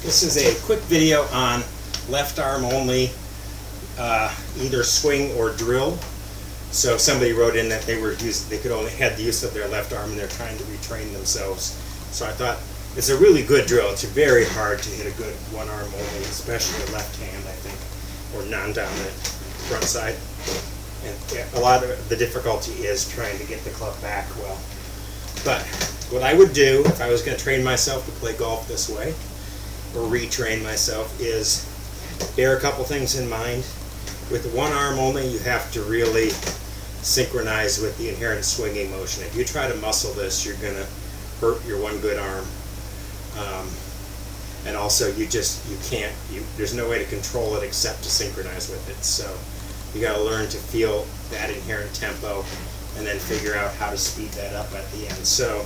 This is a quick video on left arm only, either swing or drill. So somebody wrote in that they could only had the use of their left arm and they're trying to retrain themselves. So I thought it's a really good drill. It's very hard to hit a good one arm only, especially the left hand, I think, or non-dominant front side. And a lot of the difficulty is trying to get the club back well. But what I would do if I was going to train myself to play golf this way, or retrain myself, is bear a couple things in mind. With one arm only, you have to really synchronize with the inherent swinging motion. If you try to muscle this, you're going to hurt your one good arm. And also, there's no way to control it except to synchronize with it. So you got to learn to feel that inherent tempo and then figure out how to speed that up at the end. So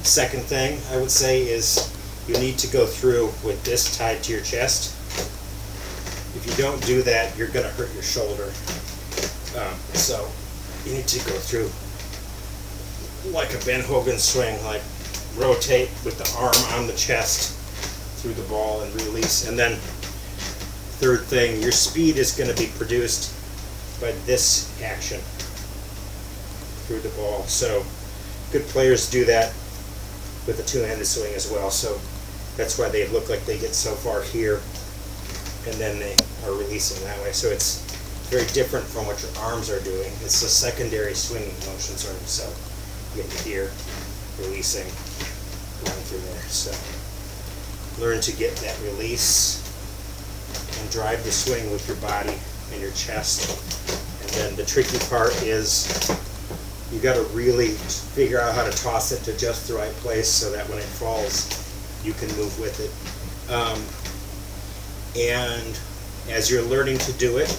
second thing I would say is you need to go through with this tied to your chest. If you don't do that, you're going to hurt your shoulder. So you need to go through like a Ben Hogan swing, like rotate with the arm on the chest through the ball and release. And then third thing, your speed is going to be produced by this action through the ball. So good players do that with a two-handed swing as well. So that's why they look like they get so far here and then they are releasing that way. So it's very different from what your arms are doing. It's a secondary swinging motion sort of. So you get here, releasing, going through there. So learn to get that release and drive the swing with your body and your chest. And then the tricky part is you got to really figure out how to toss it to just the right place so that when it falls, you can move with it. And as you're learning to do it,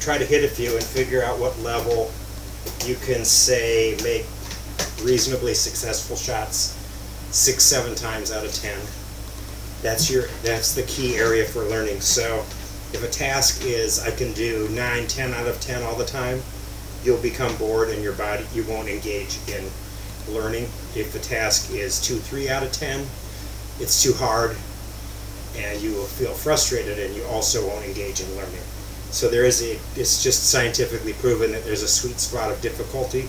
try to hit a few and figure out what level you can say make reasonably successful shots 6-7 times out of 10. That's the key area for learning. So if a task is I can do 9-10 out of 10 all the time, you'll become bored and you won't engage in learning. If the task is 2-3 out of 10, it's too hard and you will feel frustrated and you also won't engage in learning. So it's just scientifically proven that there's a sweet spot of difficulty,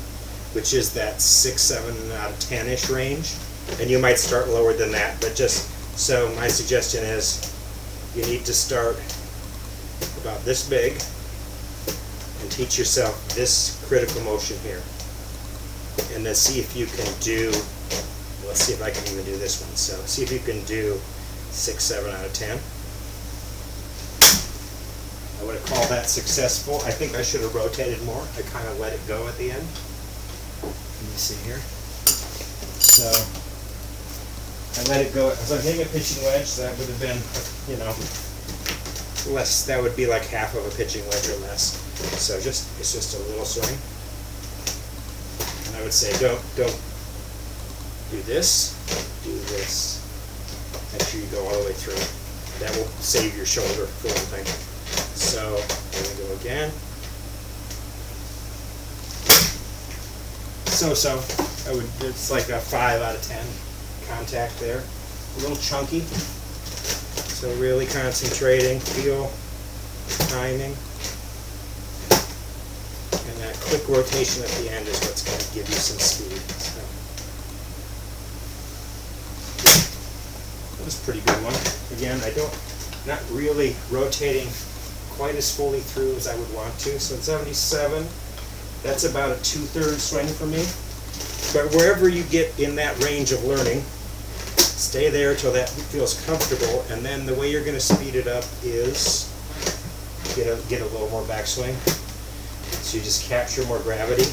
which is that 6-7 out of 10-ish range. And you might start lower than that, but so my suggestion is you need to start about this big and teach yourself this critical motion here. And then see if you can do, let's see if I can even do this one. So see if you can do 6-7 out of 10. I would have called that successful. I think I should have rotated more. I kind of let it go at the end. Let me see here. So I let it go. As I'm hitting a pitching wedge, so that would have been, less. That would be like half of a pitching wedge or less. So it's just a little swing. And I would say don't do this. Do this. Make sure you go all the way through. That will save your shoulder for one thing. So here we go again. It's like a 5 out of 10 contact there. A little chunky. So really concentrating, feel, timing. And that quick rotation at the end is what's going to give you some speed. So that was a pretty good one. Again, not really rotating quite as fully through as I would want to. So at 77, that's about a 2/3 swing for me. But wherever you get in that range of learning, stay there till that feels comfortable, and then the way you're going to speed it up is get a little more backswing. So you just capture more gravity,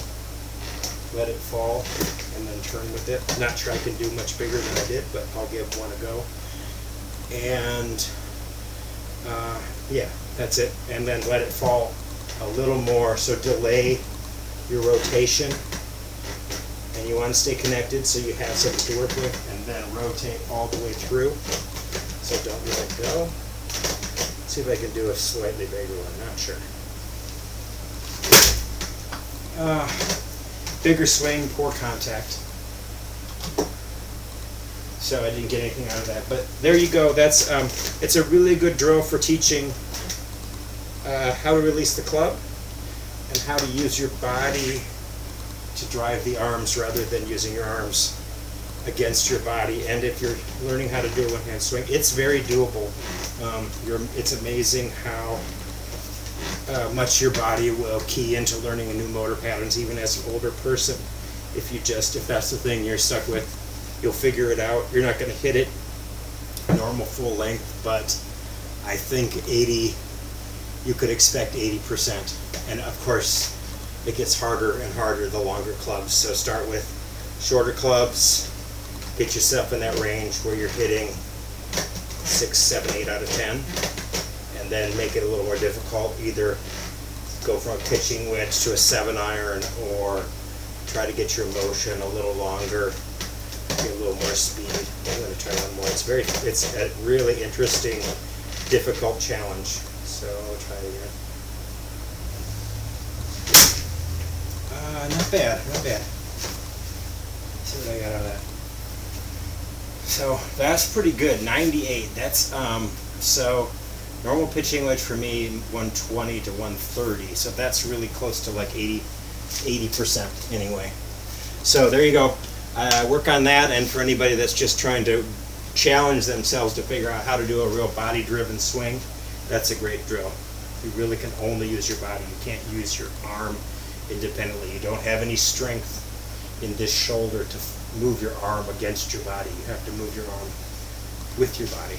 let it fall, and then turn with it. Not sure I can do much bigger than I did, but I'll give one a go. And yeah, that's it. And then let it fall a little more. So delay your rotation. And you want to stay connected so you have something to work with, and then rotate all the way through. So don't let it go. Let's see if I can do a slightly bigger one, not sure. Bigger swing, poor contact. So I didn't get anything out of that. But there you go. That's it's a really good drill for teaching how to release the club and how to use your body to drive the arms rather than using your arms against your body. And if you're learning how to do a one-hand swing, it's very doable. It's amazing how much your body will key into learning a new motor patterns, even as an older person. If that's the thing you're stuck with, you'll figure it out. You're not going to hit it normal full length, but I think you could expect 80%. And of course, it gets harder and harder the longer clubs. So start with shorter clubs, get yourself in that range where you're hitting 6, 7, 8 out of 10, and then make it a little more difficult. Either go from a pitching wedge to a 7-iron, or try to get your motion a little longer, get a little more speed. I'm going to try one more. It's a really interesting, difficult challenge. So I'll try it again. Not bad, not bad. Let's see what I got out of that. So that's pretty good, 98. That's so normal pitching wedge for me 120 to 130. So that's really close to like 80% anyway. So there you go. Work on that, and for anybody that's just trying to challenge themselves to figure out how to do a real body-driven swing, that's a great drill. You really can only use your body. You can't use your arm independently. You don't have any strength in this shoulder to move your arm against your body. You have to move your arm with your body.